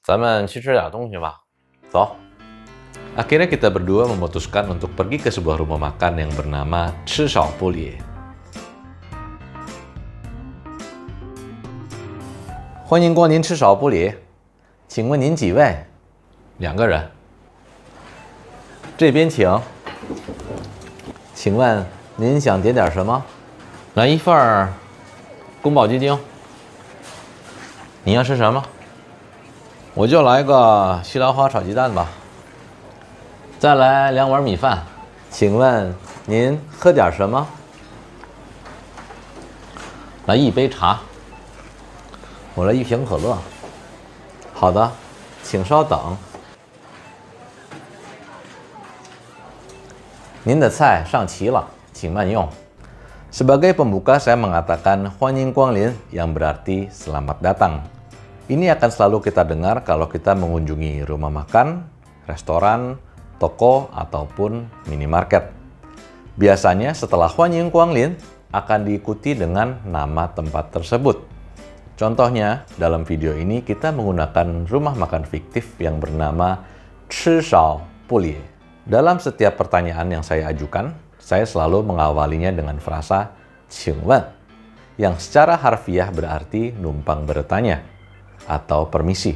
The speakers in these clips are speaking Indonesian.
咱们去吃点东西吧。走。Akhirnya kita berdua memutuskan untuk pergi ke sebuah rumah makan yang bernama Chishao Pulie. 欢迎光临吃少不理，请问您几位？2个人。这边请。请问您想点点什么？来一份宫保鸡丁。你要吃什么？我就来个西兰花炒鸡蛋吧。再来2碗米饭。请问您喝点什么？来一杯茶。我来1瓶可乐。好的，请稍等。您的菜上齐了，请慢用。Sebagai pembuka, saya mengatakan 欢迎光临 yang berarti selamat datang. Ini akan selalu kita dengar kalau kita mengunjungi rumah makan, restoran, toko, ataupun minimarket. Biasanya setelah 欢迎光临 akan diikuti dengan nama tempat tersebut. Contohnya, dalam video ini kita menggunakan rumah makan fiktif yang bernama Chishao Pulie. Dalam setiap pertanyaan yang saya ajukan, saya selalu mengawalinya dengan frasa 请问 yang secara harfiah berarti numpang bertanya atau permisi.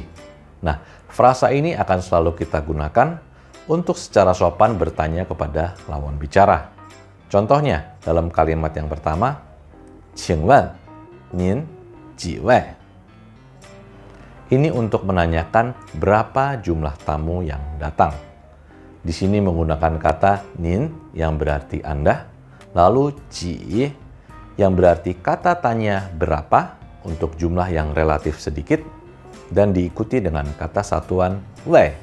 Nah, frasa ini akan selalu kita gunakan untuk secara sopan bertanya kepada lawan bicara. Contohnya, dalam kalimat yang pertama, 请问您几位? Ini untuk menanyakan berapa jumlah tamu yang datang. Di sini menggunakan kata nin yang berarti Anda, lalu ji yang berarti kata tanya berapa untuk jumlah yang relatif sedikit, dan diikuti dengan kata satuan wei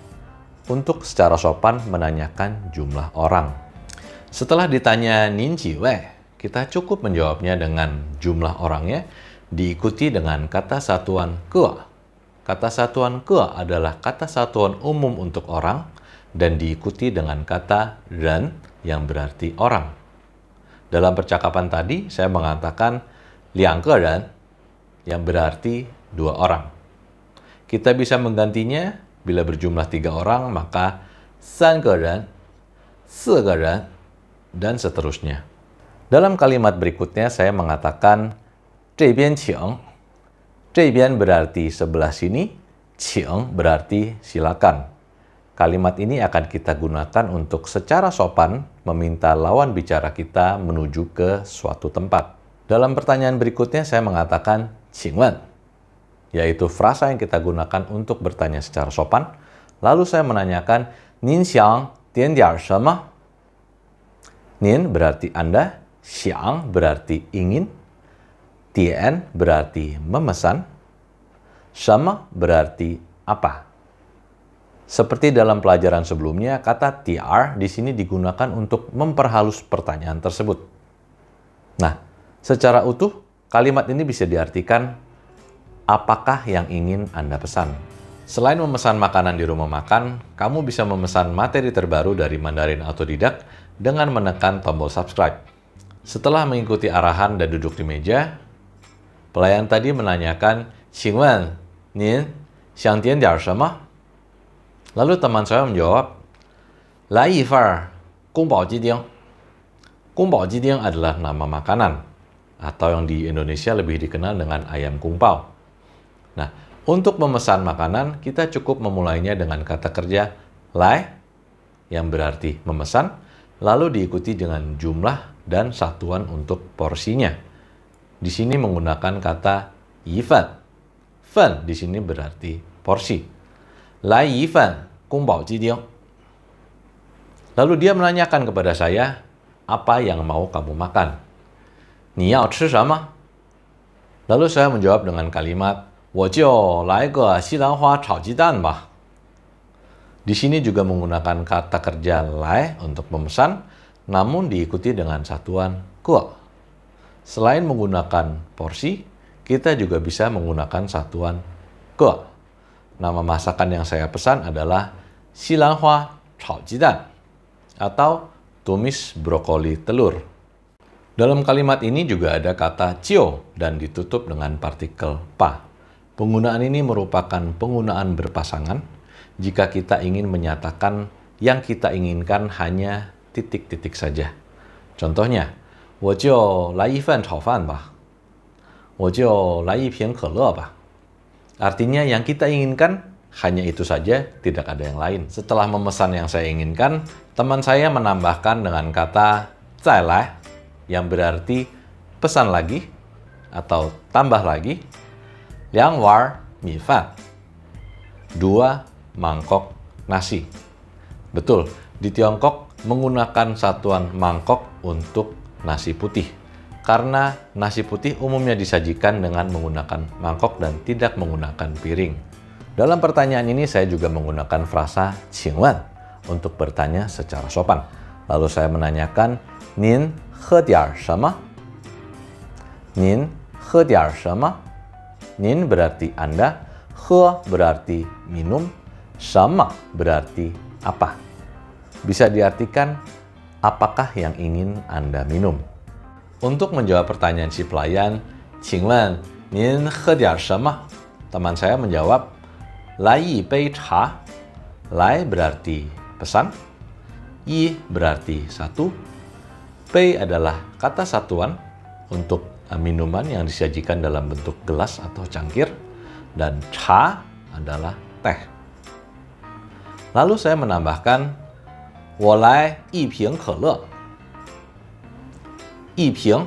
untuk secara sopan menanyakan jumlah orang. Setelah ditanya nin ji wei, kita cukup menjawabnya dengan jumlah orangnya, diikuti dengan kata satuan ke. Kata satuan ke adalah kata satuan umum untuk orang, dan diikuti dengan kata ren yang berarti orang. Dalam percakapan tadi, saya mengatakan 2个人 yang berarti 2 orang. Kita bisa menggantinya bila berjumlah 3 orang, maka 3个人, 4个人, dan seterusnya. Dalam kalimat berikutnya, saya mengatakan 这边请. 这边 berarti sebelah sini, 请 berarti silakan. Kalimat ini akan kita gunakan untuk secara sopan meminta lawan bicara kita menuju ke suatu tempat. Dalam pertanyaan berikutnya saya mengatakan 请问, yaitu frasa yang kita gunakan untuk bertanya secara sopan. Lalu saya menanyakan 您想点点什么? Nin berarti Anda, 想 berarti ingin, 点 berarti memesan, 什么 berarti apa. Seperti dalam pelajaran sebelumnya, kata tiar di sini digunakan untuk memperhalus pertanyaan tersebut. Nah, secara utuh, kalimat ini bisa diartikan apakah yang ingin Anda pesan. Selain memesan makanan di rumah makan, kamu bisa memesan materi terbaru dari Mandarin Autodidak dengan menekan tombol subscribe. Setelah mengikuti arahan dan duduk di meja, pelayan tadi menanyakan, 请问您想点点什么? Lalu teman saya menjawab, 来一份宫保鸡丁. 宫保鸡丁 adalah nama makanan, atau yang di Indonesia lebih dikenal dengan ayam kungpao. Nah, untuk memesan makanan, kita cukup memulainya dengan kata kerja lai, yang berarti memesan, lalu diikuti dengan jumlah dan satuan untuk porsinya. Di sini menggunakan kata yifan. Fen di sini berarti porsi. 来一份宫保鸡丁. Lalu dia menanyakan kepada saya, apa yang mau kamu makan? 你要吃什么? Lalu saya menjawab dengan kalimat, 我就来个西兰花炒鸡蛋吧. Di sini juga menggunakan kata kerja lai untuk memesan, namun diikuti dengan satuan ke. Selain menggunakan porsi, kita juga bisa menggunakan satuan ke. Nama masakan yang saya pesan adalah Xilanhua Chao Jidan atau tumis brokoli telur. Dalam kalimat ini juga ada kata cio dan ditutup dengan partikel pa. Penggunaan ini merupakan penggunaan berpasangan jika kita ingin menyatakan yang kita inginkan hanya titik-titik saja. Contohnya, 我就来一份炒饭吧. 我就来一瓶可乐吧. Artinya yang kita inginkan hanya itu saja, tidak ada yang lain. Setelah memesan yang saya inginkan, teman saya menambahkan dengan kata 再来, yang berarti pesan lagi atau tambah lagi. 2碗米饭, 2 mangkok nasi. Betul, di Tiongkok menggunakan satuan mangkok untuk nasi putih. Karena nasi putih umumnya disajikan dengan menggunakan mangkok dan tidak menggunakan piring. Dalam pertanyaan ini saya juga menggunakan frasa 请问 untuk bertanya secara sopan. Lalu saya menanyakan, 您喝点什么? 您喝点什么? 您 berarti Anda, 喝 berarti minum, 什么 berarti apa. Bisa diartikan apakah yang ingin Anda minum. Untuk menjawab pertanyaan si pelayan, 请问您喝点什么? Teman saya menjawab, 来一杯茶. 来 berarti pesan, 一 berarti satu, 杯 adalah kata satuan untuk minuman yang disajikan dalam bentuk gelas atau cangkir, dan cha adalah teh. Lalu saya menambahkan, 我来一瓶可乐. 一瓶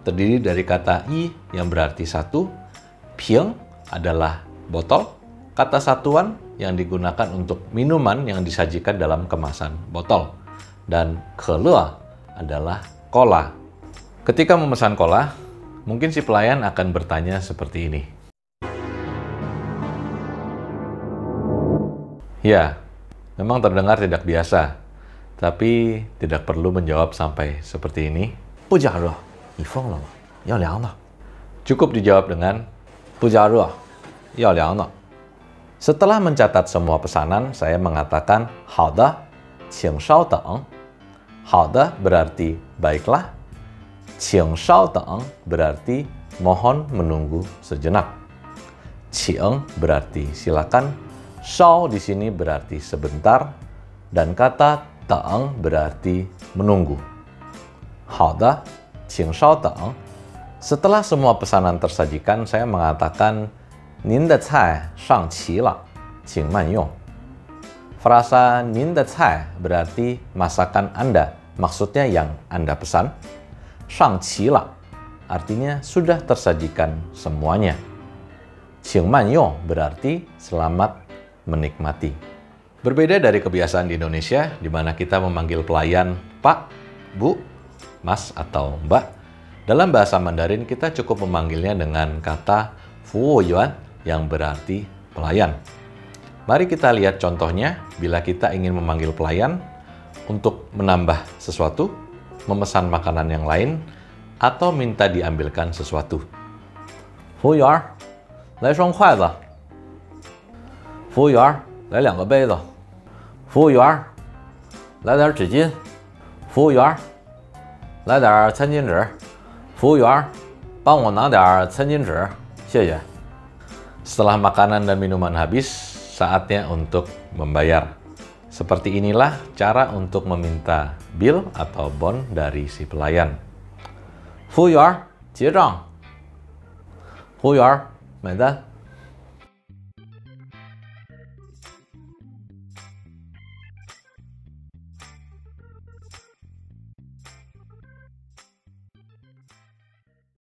terdiri dari kata i yang berarti satu, piang adalah botol, kata satuan yang digunakan untuk minuman yang disajikan dalam kemasan botol, dan kele adalah cola. Ketika memesan cola, mungkin si pelayan akan bertanya seperti ini. Ya, memang terdengar tidak biasa, tapi tidak perlu menjawab sampai seperti ini. 不加热，你疯了吗？要凉的。 Cukup dijawab dengan 不加热，要凉的。 Setelah mencatat semua pesanan, saya mengatakan 好的，请稍等。 好的 berarti baiklah. 请稍等 berarti mohon menunggu sejenak. 请 berarti silakan. 稍 di sini berarti sebentar, dan kata 等 berarti menunggu. 好的，请稍等. Setelah semua pesanan tersajikan, saya mengatakan 您的菜上齐了，请慢用. Frasa 您的菜 berarti masakan Anda, maksudnya yang Anda pesan. 上齐了 artinya sudah tersajikan semuanya. 请慢用 berarti selamat menikmati. Berbeda dari kebiasaan di Indonesia, di mana kita memanggil pelayan Pak, Bu, Mas, atau Mbak. Dalam bahasa Mandarin, kita cukup memanggilnya dengan kata 服务员 yang berarti pelayan. Mari kita lihat contohnya bila kita ingin memanggil pelayan untuk menambah sesuatu, memesan makanan yang lain, atau minta diambilkan sesuatu. 服务员，来双筷子。服务员，来2个杯子。服务员，来点纸巾。服务员，来点餐巾纸。服务员，帮我拿点餐巾纸，谢谢。 Setelah makanan dan minuman habis, saatnya untuk membayar. Seperti inilah cara untuk meminta bill atau bon dari si pelayan. 服务员，结账。服务员，买单。